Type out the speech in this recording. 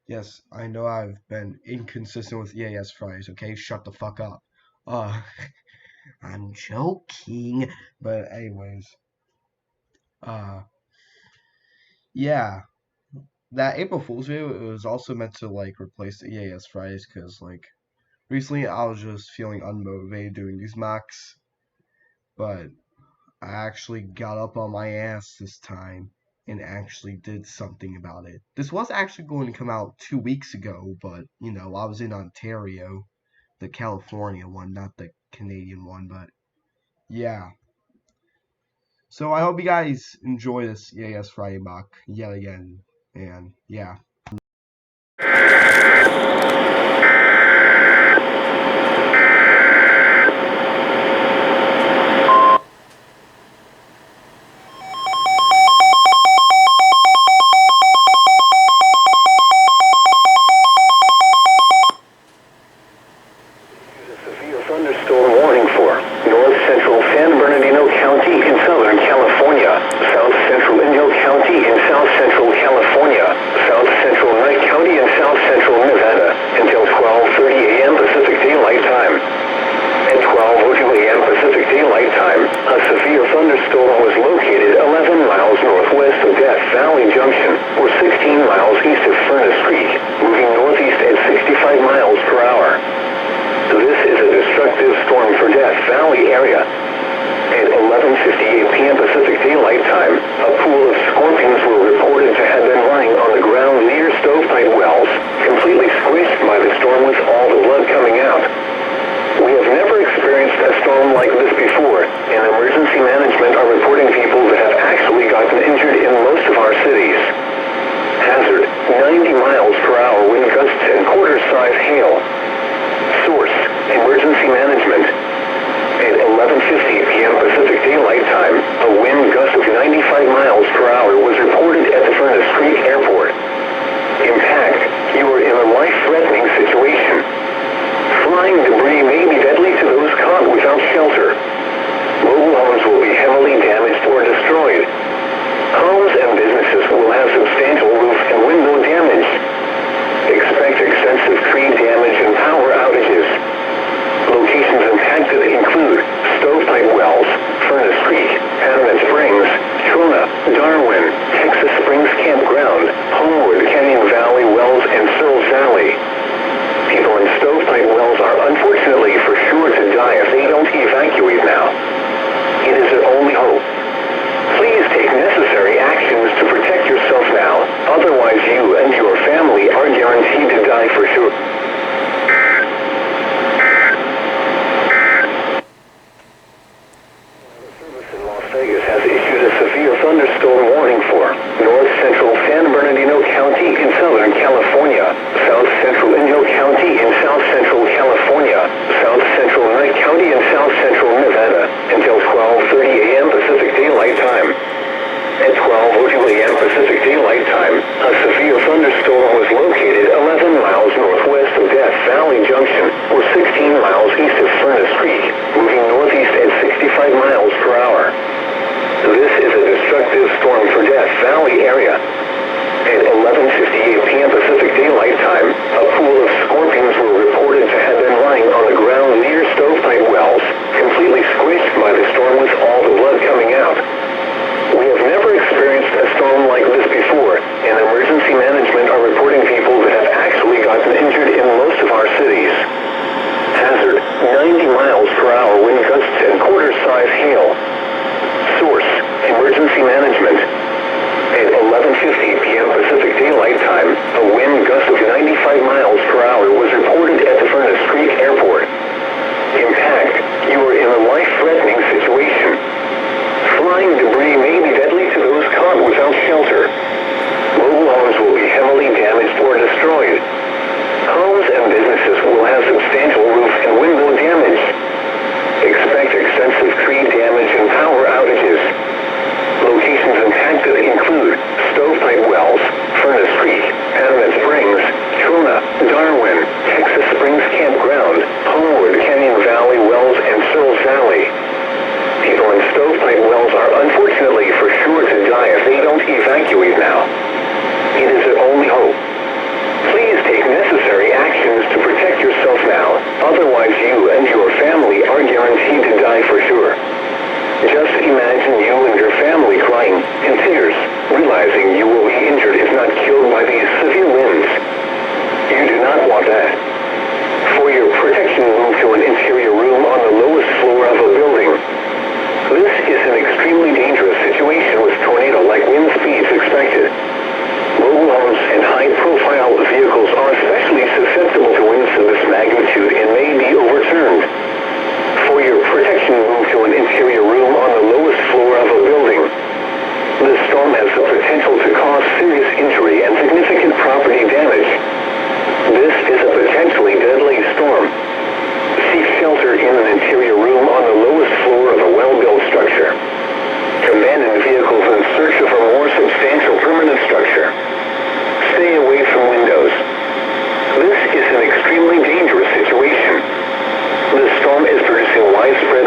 Yes, I know I've been inconsistent with EAS Fridays, okay? Shut the fuck up. Uh, I'm joking. But anyways, uh, yeah, that April Fool's video it was also meant to like replace the EAS Fridays because like recently I was just feeling unmotivated doing these mocks, but I actually got up on my ass this time and actually did something about it. This was actually going to come out 2 weeks ago, but I was in Ontario, the California one, not the Canadian one, but yeah. So I hope you guys enjoy this EAS Friday mock yet again, and yeah. Severe thunderstorm warning for north central San Bernardino County in Southern California, south central Inyo County in South Central California, south central Knight County in South Central Nevada until 12:30 a.m. Pacific Daylight Time. At 12:02 a.m. Pacific Daylight Time, a severe thunderstorm was located 11 miles northwest of Death Valley Junction, or 16 miles east of Furnace Creek, moving northeast at 65 miles per hour. This is a destructive storm for Death Valley area. At 11:58 p.m. Pacific Daylight Time, a pool of scorpions were reported to have been lying on the ground near stovepipe wells, completely squished by the storm with all the blood coming out. We have never experienced a storm like this before, and emergency management are reporting people that have actually gotten injured in most of our cities. Hazard, 90 miles per hour wind gusts and quarter-size hail. Source, Emergency Management. At 11:50 p.m. Pacific Daylight Time, a wind gust of 95 miles per hour was reported at the Furnace Creek Airport. Impact, you are in a life-threatening situation. Flying debris may be deadly to those caught without shelter. Mobile homes will be heavily damaged or destroyed. Homes and businesses will have substantial roof and window damage. Expect extensive tree damage and power outages. Locations impacted include Stovepipe Wells, Furnace Creek, Panamint Springs, Trona, Darwin, Texas Springs Campground, Homewood, Canyon Valley Wells, and Searles Valley. People in Stovepipe Wells are unfortunately an extremely dangerous situation. The storm is producing widespread